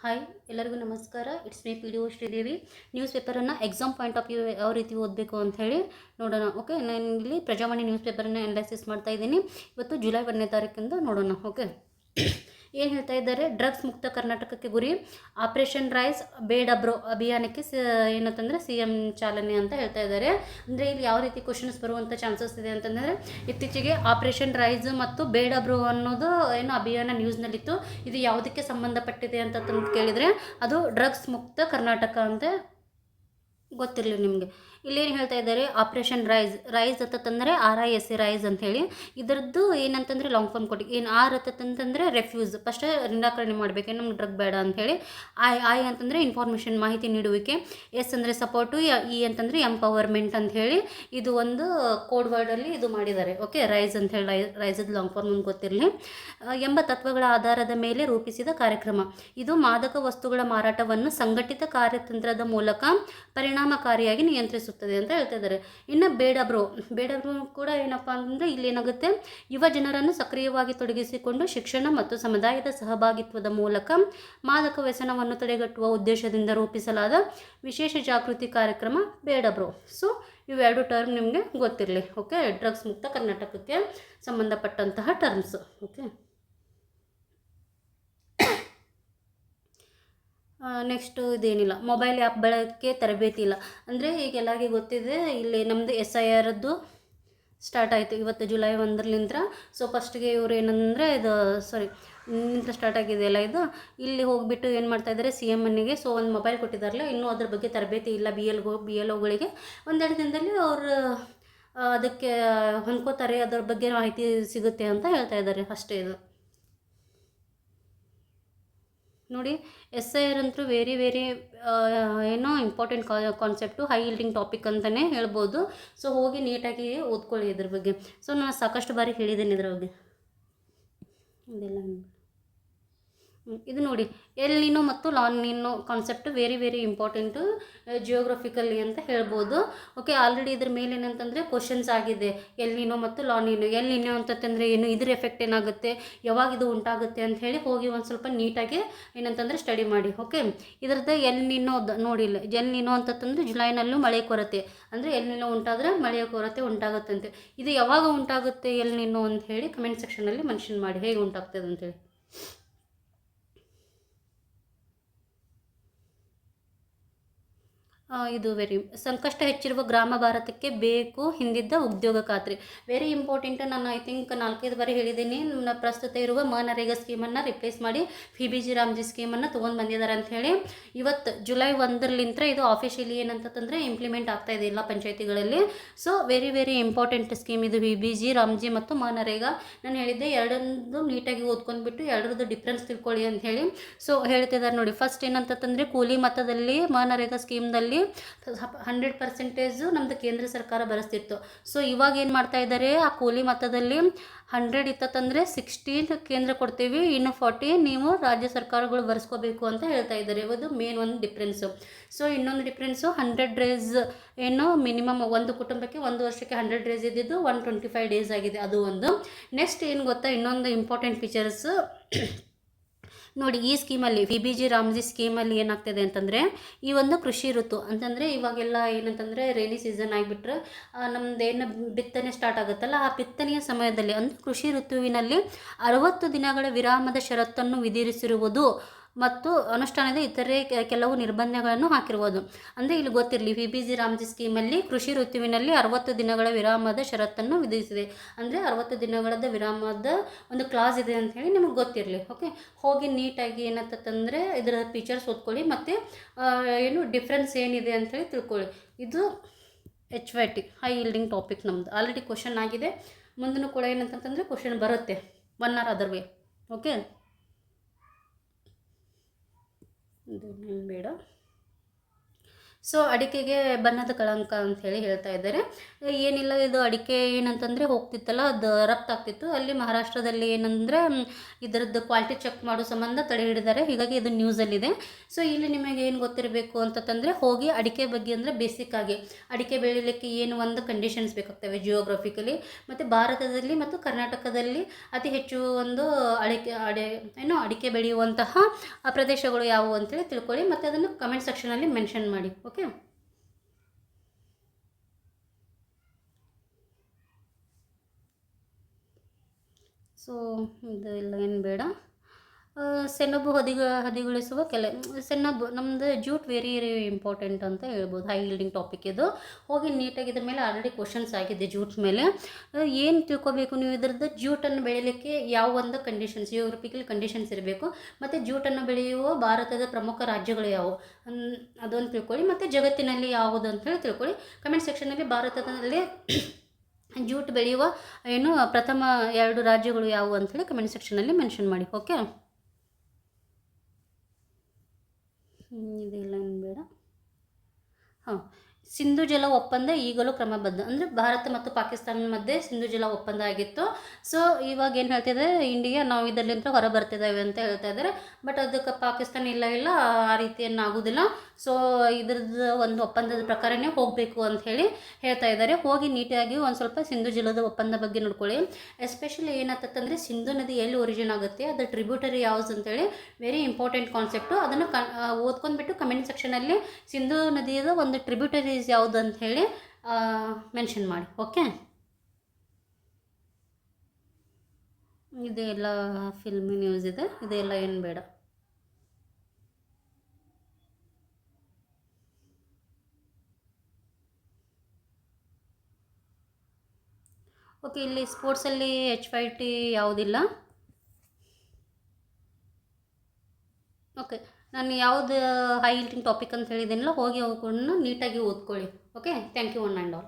Hi ಎಲ್ಲರಿಗೂ ನಮಸ್ಕಾರ. It's me P D O Sridevi. News ಪೇಪರನ್ನು ಎಕ್ಸಾಮ್ ಪಾಯಿಂಟ್ ಆಫ್ ವ್ಯೂ ಯಾವ ರೀತಿ ಓದಬೇಕು ಅಂತ ಹೇಳಿ ನೋಡೋಣ. ಓಕೆ, ನಾನು ಇಲ್ಲಿ ಪ್ರಜಾವಾಣಿ ನ್ಯೂಸ್ ಪೇಪರನ್ನು ಅನಲೈಸಿಸ್ ಮಾಡ್ತಾ ಇದ್ದೀನಿ. ಇವತ್ತು ಜುಲೈ 1ನೇ ತಾರೀಕಿಂದ ನೋಡೋಣ. ಓಕೆ, ಏನು ಹೇಳ್ತಾ ಇದ್ದಾರೆ? ಡ್ರಗ್ಸ್ ಮುಕ್ತ ಕರ್ನಾಟಕಕ್ಕೆ ಗುರಿ, ಆಪರೇಷನ್ ರೈಸ್ ಬೇಡ ಬ್ರೋ ಅಭಿಯಾನಕ್ಕೆ ಏನಂತಂದರೆ CM ಚಾಲನೆ ಅಂತ ಹೇಳ್ತಾ ಇದ್ದಾರೆ. ಅಂದರೆ ಇಲ್ಲಿ ಯಾವ ರೀತಿ ಕ್ವಶನ್ಸ್ ಬರುವಂಥ ಚಾನ್ಸಸ್ ಇದೆ ಅಂತಂದರೆ, ಇತ್ತೀಚೆಗೆ ಆಪರೇಷನ್ ರೈಸ್ ಮತ್ತು ಬೇಡ ಬ್ರೋ ಅನ್ನೋದು ಏನು ಅಭಿಯಾನ ನ್ಯೂಸ್ನಲ್ಲಿತ್ತು. ಇದು ಯಾವುದಕ್ಕೆ ಸಂಬಂಧಪಟ್ಟಿದೆ ಅಂತ ಕೇಳಿದರೆ ಅದು ಡ್ರಗ್ಸ್ ಮುಕ್ತ ಕರ್ನಾಟಕ ಅಂತ ಗೊತ್ತಿರಲಿ ನಿಮಗೆ. ಇಲ್ಲೇನು ಹೇಳ್ತಾ ಇದ್ದಾರೆ? ಆಪರೇಷನ್ ರೈಸ್ ಅತ್ತಂದರೆ RIS ರೈಸ್ ಅಂಥೇಳಿ. ಇದರದ್ದು ಏನಂತಂದರೆ ಲಾಂಗ್ ಫಾರ್ಮ್ ಕೊಟ್ಟು ಏನು ಆರ್ ಅತ್ತಂತಂದರೆ ರೆಫ್ಯೂಸ್, ಫಸ್ಟ್ ನಿರಾಕರಣೆ ಮಾಡಬೇಕು, ನಮ್ಗೆ ಡ್ರಗ್ ಬೇಡ ಅಂಥೇಳಿ. ಐ ಅಂತಂದರೆ ಇನ್ಫಾರ್ಮೇಷನ್, ಮಾಹಿತಿ ನೀಡುವಿಕೆ. S ಅಂದರೆ ಸಪೋರ್ಟು, E ಅಂತಂದರೆ ಎಂಪವರ್ಮೆಂಟ್ ಅಂಥೇಳಿ. ಇದು ಒಂದು ಕೋಡ್ ವರ್ಡಲ್ಲಿ ಇದು ಮಾಡಿದ್ದಾರೆ. ಓಕೆ, ರೈಸ್ ಅಂಥೇಳಿ, ರೈಸದ ಲಾಂಗ್ ಫಾರ್ಮ್ ನಮ್ಗೆ ಗೊತ್ತಿರಲಿ. ಎಂಬ ತತ್ವಗಳ ಆಧಾರದ ಮೇಲೆ ರೂಪಿಸಿದ ಕಾರ್ಯಕ್ರಮ ಇದು ಮಾದಕ ವಸ್ತುಗಳ ಮಾರಾಟವನ್ನು ಸಂಘಟಿತ ಕಾರ್ಯತಂತ್ರದ ಮೂಲಕ ಪರಿಣಾಮಕಾರಿಯಾಗಿ ನಿಯಂತ್ರಿಸುತ್ತದೆ ಅಂತ ಹೇಳ್ತಾ ಇದ್ದಾರೆ. ಇನ್ನು ಬೇಡ ಬ್ರೋ ಕೂಡ ಏನಪ್ಪ ಅಂದರೆ ಇಲ್ಲಿ ಏನಾಗುತ್ತೆ, ಯುವ ಜನರನ್ನು ಸಕ್ರಿಯವಾಗಿ ತೊಡಗಿಸಿಕೊಂಡು ಶಿಕ್ಷಣ ಮತ್ತು ಸಮುದಾಯದ ಸಹಭಾಗಿತ್ವದ ಮೂಲಕ ಮಾದಕ ವ್ಯಸನವನ್ನು ತಡೆಗಟ್ಟುವ ಉದ್ದೇಶದಿಂದ ರೂಪಿಸಲಾದ ವಿಶೇಷ ಜಾಗೃತಿ ಕಾರ್ಯಕ್ರಮ ಬೇಡ ಬ್ರೋ. ಸೊ ಇವೆರಡು ಟರ್ಮ್ ನಿಮಗೆ ಗೊತ್ತಿರಲಿ. ಓಕೆ, ಡ್ರಗ್ಸ್ ಮುಕ್ತ ಕರ್ನಾಟಕಕ್ಕೆ ಸಂಬಂಧಪಟ್ಟಂತಹ ಟರ್ಮ್ಸ್. ಓಕೆ, ನೆಕ್ಸ್ಟು ಇದೇನಿಲ್ಲ, ಮೊಬೈಲ್ ಆ್ಯಪ್ ಬಳಕೆ ತರಬೇತಿ ಇಲ್ಲ. ಅಂದರೆ ಈಗ ಎಲ್ಲರಿಗೆ ಗೊತ್ತಿದೆ, ಇಲ್ಲಿ ನಮ್ಮದು SIR ಸ್ಟಾರ್ಟ್ ಆಯಿತು ಇವತ್ತು ಜುಲೈ 1ರಿಂದ. ಸೊ ಫಸ್ಟಿಗೆ ಇವರು ಏನಂದರೆ ಇದು ನಿಂತ ಸ್ಟಾರ್ಟ್ ಆಗಿದೆಯಲ್ಲ, ಇದು ಇಲ್ಲಿ ಹೋಗಿಬಿಟ್ಟು ಏನು ಮಾಡ್ತಾಯಿದ್ದಾರೆ CMನಿಗೆ. ಸೊ ಒಂದು ಮೊಬೈಲ್ ಕೊಟ್ಟಿದ್ದಾರಲ್ಲ, ಇನ್ನೂ ಅದ್ರ ಬಗ್ಗೆ ತರಬೇತಿ ಇಲ್ಲ BLOಗಳಿಗೆ. ಒಂದೆರಡು ದಿನದಲ್ಲಿ ಅವರು ಅದಕ್ಕೆ ಹೊಂದ್ಕೋತಾರೆ, ಅದರ ಬಗ್ಗೆ ಮಾಹಿತಿ ಸಿಗುತ್ತೆ ಅಂತ ಹೇಳ್ತಾ ಇದ್ದಾರೆ ಅಷ್ಟೇ. ಇದು ನೋಡಿ, SIR ಅಂತೂ ವೆರಿ ಏನೋ important concept, high yielding topic ಅಂತಲೇ ಹೇಳ್ಬೋದು. ಸೊ ಹೋಗಿ ನೀಟಾಗಿ ಓದ್ಕೊಳ್ಳಿ ಇದ್ರ ಬಗ್ಗೆ. ಸೊ ನಾನು ಸಾಕಷ್ಟು ಬಾರಿ ಹೇಳಿದ್ದೇನೆ ಇದ್ರ ಬಗ್ಗೆ. ಇದೆಲ್ಲ ಇದು ನೋಡಿ, ಎಲ್ ನಿನೋ ಮತ್ತು la nino concept very important geographically ಅಂತ ಹೇಳ್ಬೋದು. ಓಕೆ, ಆಲ್ರೆಡಿ ಇದ್ರ ಮೇಲೆ ಏನಂತಂದರೆ ಕ್ವಶನ್ಸ್ ಆಗಿದೆ. ಎಲ್ ನಿನೋ ಮತ್ತು ಲಾನ್ ನಿನೋ. ಎಲ್ ನಿನೋ ಅಂತಂದರೆ ಏನು, ಇದ್ರ ಎಫೆಕ್ಟ್ ಏನಾಗುತ್ತೆ, ಯಾವಾಗ ಇದು ಉಂಟಾಗುತ್ತೆ ಅಂತ ಹೇಳಿ ಹೋಗಿ ಒಂದು ಸ್ವಲ್ಪ ನೀಟಾಗಿ ಏನಂತಂದರೆ ಸ್ಟಡಿ ಮಾಡಿ. ಓಕೆ, ಇದರದ್ದು ಎಲ್ ನಿನೋ ನೋಡಿಲ್ಲ. ಎಲ್ ನಿನೋ ಅಂತಂದರೆ ಜುಲೈನಲ್ಲೂ ಮಳೆ ಕೊರತೆ, ಅಂದರೆ ಎಲ್ ನಿನೋ ಉಂಟಾದರೆ ಮಳೆಯ ಕೊರತೆ ಉಂಟಾಗುತ್ತಂತೆ. ಇದು ಯಾವಾಗ ಉಂಟಾಗುತ್ತೆ ಎಲ್ ನಿನೋ ಅಂತ ಹೇಳಿ ಕಮೆಂಟ್ ಸೆಕ್ಷನಲ್ಲಿ ಮೆನ್ಷನ್ ಮಾಡಿ, ಹೇಗೆ ಉಂಟಾಗ್ತದೆ ಅಂತೇಳಿ. ಇದು ಸಂಕಷ್ಟ ಹೆಚ್ಚಿರುವ ಗ್ರಾಮ ಭಾರತಕ್ಕೆ ಬೇಕು ಹಿಂದಿದ್ದ ಉದ್ಯೋಗ ಖಾತ್ರಿ. Very important. ನಾನು ಐ ಥಿಂಕ್ 4-5 ಬಾರಿ ಹೇಳಿದ್ದೀನಿ. ಪ್ರಸ್ತುತ ಇರುವ ಮನರೇಗಾ ಸ್ಕೀಮನ್ನು ರಿಪ್ಲೇಸ್ ಮಾಡಿ PBG ರಾಮ್ಜಿ ಸ್ಕೀಮನ್ನು ತೊಗೊಂಡು ಬಂದಿದ್ದಾರೆ ಅಂಥೇಳಿ. ಇವತ್ತು ಜುಲೈ 1ರಿಂದ ಇದು ಆಫಿಷಿಯಲಿ ಏನಂತಂದರೆ ಇಂಪ್ಲಿಮೆಂಟ್ ಆಗ್ತಾಯಿದೆ ಎಲ್ಲ ಪಂಚಾಯತಿಗಳಲ್ಲಿ. ಸೊ ವೆರಿ ಇಂಪಾರ್ಟೆಂಟ್ ಸ್ಕೀಮ್ ಇದು, PBG ರಾಮ್ಜಿ ಮತ್ತು ಮನರೇಗಾ. ನಾನು ಹೇಳಿದ್ದೆ ಎರಡನ್ನೂ ನೀಟಾಗಿ ಓದ್ಕೊಂಡ್ಬಿಟ್ಟು ಎರಡರದ್ದು ಡಿಫ್ರೆನ್ಸ್ ತಿಳ್ಕೊಳ್ಳಿ ಅಂತ ಹೇಳಿ. ಸೊ ಹೇಳ್ತಿದ್ದಾರೆ ನೋಡಿ, ಫಸ್ಟ್ ಏನಂತಂದರೆ ಕೂಲಿ ಮಟ್ಟದಲ್ಲಿ ಮನರೇಗಾ ಸ್ಕೀಮ್ದಲ್ಲಿ 100% ನಮ್ಮದು ಕೇಂದ್ರ ಸರ್ಕಾರ ಭರಿಸ್ತಿತ್ತು. ಸೊ ಇವಾಗ ಏನು ಮಾಡ್ತಾ ಇದ್ದಾರೆ, ಆ ಕೂಲಿ ಮೊತ್ತದಲ್ಲಿ 100 ಇತ್ತಂದರೆ 16 ಕೇಂದ್ರ ಕೊಡ್ತೀವಿ, ಇನ್ನು 40 ನೀವು ರಾಜ್ಯ ಸರ್ಕಾರಗಳು ಭರಿಸ್ಕೋಬೇಕು ಅಂತ ಹೇಳ್ತಾ ಇದ್ದಾರೆ. ಇದು ಮೇನ್ ಒಂದು ಡಿಫ್ರೆನ್ಸು. ಸೊ ಇನ್ನೊಂದು ಡಿಫ್ರೆನ್ಸು 100 ಡೇಸ್ ಏನು ಮಿನಿಮಮ್ ಒಂದು ಕುಟುಂಬಕ್ಕೆ 1 ವರ್ಷಕ್ಕೆ 100 ಡೇಸ್ ಇದ್ದಿದ್ದು 125 ಡೇಸ್ ಆಗಿದೆ, ಅದು ಒಂದು. ನೆಕ್ಸ್ಟ್ ಏನು ಗೊತ್ತಾ, ಇನ್ನೊಂದು ಇಂಪಾರ್ಟೆಂಟ್ ಫೀಚರ್ಸು ನೋಡಿ. ಈ ಸ್ಕೀಮಲ್ಲಿ PBG ರಾಮ್ಜಿ ಸ್ಕೀಮಲ್ಲಿ ಏನಾಗ್ತದೆ ಅಂತಂದರೆ, ಈ ಒಂದು ಕೃಷಿ ಋತು ಅಂತಂದರೆ ಇವಾಗೆಲ್ಲ ಏನಂತಂದರೆ ರೈನಿ ಸೀಸನ್ ಆಗಿಬಿಟ್ರೆ ನಮ್ಮದೇನು ಬಿತ್ತನೆ ಸ್ಟಾರ್ಟ್ ಆಗುತ್ತಲ್ಲ, ಆ ಬಿತ್ತನೆಯ ಸಮಯದಲ್ಲಿ ಅಂದರೆ ಕೃಷಿ ಋತುವಿನಲ್ಲಿ 60 ದಿನಗಳ ವಿರಾಮದ ಷರತ್ತನ್ನು ವಿಧಿಸಿರುವುದು ಮತ್ತು ಅನುಷ್ಠಾನದ ಇತರೆ ಕೆಲವು ನಿರ್ಬಂಧಗಳನ್ನು ಹಾಕಿರುವುದು. ಅಂದರೆ ಇಲ್ಲಿ ಗೊತ್ತಿರಲಿ, PBG ರಾಮ್ಜಿ ಸ್ಕೀಮಲ್ಲಿ ಕೃಷಿ ಋತುವಿನಲ್ಲಿ 60 ದಿನಗಳ ವಿರಾಮದ ಷರತ್ತನ್ನು ವಿಧಿಸಿದೆ. ಅಂದರೆ 60 ದಿನಗಳ ವಿರಾಮದ ಒಂದು ಕ್ಲಾಸ್ ಇದೆ ಅಂತ ಹೇಳಿ ನಿಮಗೆ ಗೊತ್ತಿರಲಿ. ಓಕೆ, ಹೋಗಿ ನೀಟಾಗಿ ಏನಂತಂದರೆ ಇದರ ಫೀಚರ್ಸ್ ಓದ್ಕೊಳ್ಳಿ, ಮತ್ತು ಏನು ಡಿಫ್ರೆನ್ಸ್ ಏನಿದೆ ಅಂಥೇಳಿ ತಿಳ್ಕೊಳ್ಳಿ. ಇದು HYT ಹೈ ಈಲ್ಡಿಂಗ್ ಟಾಪಿಕ್ ನಮ್ಮದು. ಆಲ್ರೆಡಿ ಕ್ವಶನ್ ಆಗಿದೆ, ಮುಂದೂ ಕೂಡ ಏನಂತಂದರೆ ಕ್ವಶನ್ ಬರುತ್ತೆ 1 ಆರ್ ಅದರ್ ವೇ. ಓಕೆ, ಇದು ಬೇಡ. ಸೊ ಅಡಿಕೆಗೆ ಬಣ್ಣದ ಕಳಂಕ ಅಂತ ಹೇಳಿ ಹೇಳ್ತಾ ಇದ್ದಾರೆ. ಏನಿಲ್ಲ, ಇದು ಅಡಿಕೆ ಏನಂತಂದರೆ ಹೋಗ್ತಿತ್ತಲ್ಲ, ಅದು ರಫ್ತಾಗ್ತಿತ್ತು. ಅಲ್ಲಿ ಮಹಾರಾಷ್ಟ್ರದಲ್ಲಿ ಏನಂದರೆ ಇದರದ್ದು ಕ್ವಾಲಿಟಿ ಚೆಕ್ ಮಾಡೋ ಸಂಬಂಧ ತಡೆ ಹಿಡಿದಾರೆ. ಹೀಗಾಗಿ ಇದು ನ್ಯೂಸಲ್ಲಿದೆ. ಸೊ ಇಲ್ಲಿ ನಿಮಗೆ ಏನು ಗೊತ್ತಿರಬೇಕು ಅಂತಂದರೆ, ಹೋಗಿ ಅಡಿಕೆ ಬಗ್ಗೆ ಅಂದರೆ ಬೇಸಿಕ್ಕಾಗಿ ಅಡಿಕೆ ಬೆಳೀಲಿಕ್ಕೆ ಏನು ಒಂದು ಕಂಡೀಷನ್ಸ್ ಬೇಕಾಗ್ತವೆ ಜಿಯೋಗ್ರಫಿಕಲಿ, ಮತ್ತು ಭಾರತದಲ್ಲಿ ಮತ್ತು ಕರ್ನಾಟಕದಲ್ಲಿ ಅತಿ ಹೆಚ್ಚು ಒಂದು ಅಡಿಕೆ ಬೆಳೆಯುವಂತಹ ಪ್ರದೇಶಗಳು ಯಾವುವು ಅಂತೇಳಿ ತಿಳ್ಕೊಳ್ಳಿ, ಮತ್ತು ಅದನ್ನು ಕಮೆಂಟ್ ಸೆಕ್ಷನಲ್ಲಿ ಮೆನ್ಷನ್ ಮಾಡಿ. ಓಕೆ. ಸೊ ಇದೆಲ್ಲ ಏನು ಬೇಡ. ಸೆಣಬು ಹದಿಗೊಳಿಸುವ ಸೆಣಬು ನಮ್ಮದು ಜೂಟ್ ವೆರಿ ಇಂಪಾರ್ಟೆಂಟ್ ಅಂತ ಹೇಳ್ಬೋದು. ಹೈ ಯೀಲ್ಡಿಂಗ್ ಟಾಪಿಕ್ ಇದು. ಹೋಗಿ ನೀಟಾಗಿ ಇದ್ರ ಮೇಲೆ ಆಲ್ರೆಡಿ ಕ್ವಶನ್ಸ್ ಆಗಿದೆ ಜೂಟ್ ಮೇಲೆ. ಏನು ತಿಳ್ಕೊಬೇಕು ನೀವು ಇದ್ರದ್ದು, ಜೂಟನ್ನು ಬೆಳೀಲಿಕ್ಕೆ ಯಾವ ಒಂದು ಕಂಡೀಷನ್ಸ್, ಜಿಯೋಗ್ರಫಿಕಲ್ ಕಂಡೀಷನ್ಸ್ ಇರಬೇಕು, ಮತ್ತು ಜೂಟನ್ನು ಬೆಳೆಯುವ ಭಾರತದ ಪ್ರಮುಖ ರಾಜ್ಯಗಳು ಯಾವುವು ಅದೊಂದು ತಿಳ್ಕೊಳ್ಳಿ, ಮತ್ತು ಜಗತ್ತಿನಲ್ಲಿ ಯಾವುದು ಅಂತ ಹೇಳಿ ತಿಳ್ಕೊಳ್ಳಿ. ಕಮೆಂಟ್ ಸೆಕ್ಷನಲ್ಲಿ ಭಾರತದಲ್ಲಿ ಜೂಟ್ ಬೆಳೆಯುವ ಪ್ರಥಮ 2 ರಾಜ್ಯಗಳು ಯಾವುವು ಅಂಥೇಳಿ ಕಮೆಂಟ್ ಸೆಕ್ಷನಲ್ಲಿ ಮೆನ್ಷನ್ ಮಾಡಿ. ಓಕೆ. ಇದೆಲ್ಲ ಏನು ಬೇಡ. ಹಾಂ, ಸಿಂಧು ಜಲ ಒಪ್ಪಂದ ಈಗಲೂ ಕ್ರಮಬದ್ಧ. ಅಂದರೆ ಭಾರತ ಮತ್ತು ಪಾಕಿಸ್ತಾನ ಮಧ್ಯೆ ಸಿಂಧು ಜಲ ಒಪ್ಪಂದ ಆಗಿತ್ತು. ಸೊ ಇವಾಗ ಏನು ಹೇಳ್ತಿದೆ, ಇಂಡಿಯಾ ನಾವು ಇದರಲ್ಲಿಂದ ಹೊರ ಬರ್ತಿದ್ದಾವೆ ಅಂತ ಹೇಳ್ತಾ ಇದ್ದಾರೆ. ಬಟ್ ಅದಕ್ಕೆ ಪಾಕಿಸ್ತಾನ ಇಲ್ಲ ಆ ರೀತಿಯನ್ನು ಆಗೋದಿಲ್ಲ. ಸೊ ಇದ್ರದ್ದು ಒಂದು ಒಪ್ಪಂದದ ಪ್ರಕಾರನೇ ಹೋಗಬೇಕು ಅಂತ ಹೇಳಿ ಹೇಳ್ತಾ ಇದ್ದಾರೆ. ಹೋಗಿ ನೀಟಾಗಿ ಒಂದು ಸ್ವಲ್ಪ ಸಿಂಧು ಜಲದ ಒಪ್ಪಂದ ಬಗ್ಗೆ ನೋಡ್ಕೊಳ್ಳಿ. ಎಸ್ಪೆಷಲಿ ಏನಾಗ್ತಂದರೆ, ಸಿಂಧು ನದಿ ಎಲ್ಲಿ ಒರಿಜಿನ್ ಆಗುತ್ತೆ, ಅದರ ಟ್ರಿಬ್ಯೂಟರಿ ಯಾವ್ದು ಅಂತೇಳಿ ವೆರಿ ಇಂಪಾರ್ಟೆಂಟ್ ಕಾನ್ಸೆಪ್ಟು. ಅದನ್ನು ಓದ್ಕೊಂಡ್ಬಿಟ್ಟು ಕಮೆಂಟ್ ಸೆಕ್ಷನಲ್ಲಿ ಸಿಂಧು ನದಿಯದ ಒಂದು ಟ್ರಿಬ್ಯೂಟರಿ ಯಾವುದು ಅಂತ ಹೇಳಿ ಮೆನ್ಷನ್ ಮಾಡಿ. ಓಕೆ. ಇದೆಲ್ಲ ಫಿಲ್ಮಿ ನ್ಯೂಸ್ ಇದೆ, ಇದೆಲ್ಲ ಏನು ಬೇಡ. ಓಕೆ. ಇಲ್ಲಿ ಸ್ಪೋರ್ಟ್ಸಲ್ಲಿ HYT ಯಾವುದಿಲ್ಲ. ಓಕೆ. ನಾನು ಯಾವುದು ಹೈ ಯೀಲ್ಡಿಂಗ್ ಟಾಪಿಕ್ ಅಂತ ಹೇಳಿದ್ದೀನಲ್ಲ, ಹೋಗಿ ಅವುಗಳನ್ನ ನೀಟಾಗಿ ಓದ್ಕೊಳ್ಳಿ. Okay. Thank you one and all.